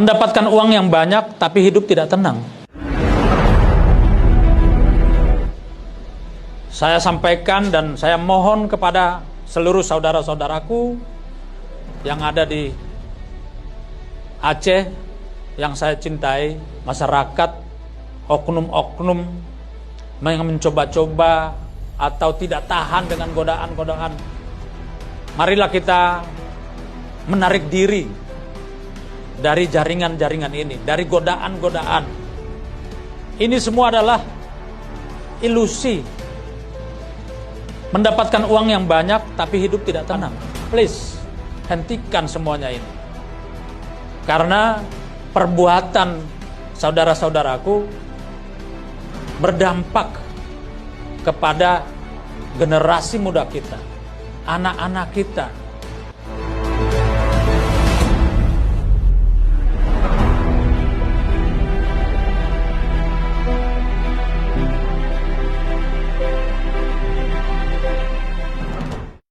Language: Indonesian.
Mendapatkan uang yang banyak, tapi hidup tidak tenang. Saya sampaikan dan saya mohon kepada seluruh saudara-saudaraku yang ada di Aceh, yang saya cintai, masyarakat, oknum-oknum yang mencoba-coba atau tidak tahan dengan godaan-godaan. Marilah kita menarik diri dari jaringan-jaringan ini, dari godaan-godaan. Ini semua adalah ilusi. Mendapatkan uang yang banyak, tapi hidup tidak tenang. Please, hentikan semuanya ini. Karena perbuatan saudara-saudaraku berdampak kepada generasi muda kita, anak-anak kita,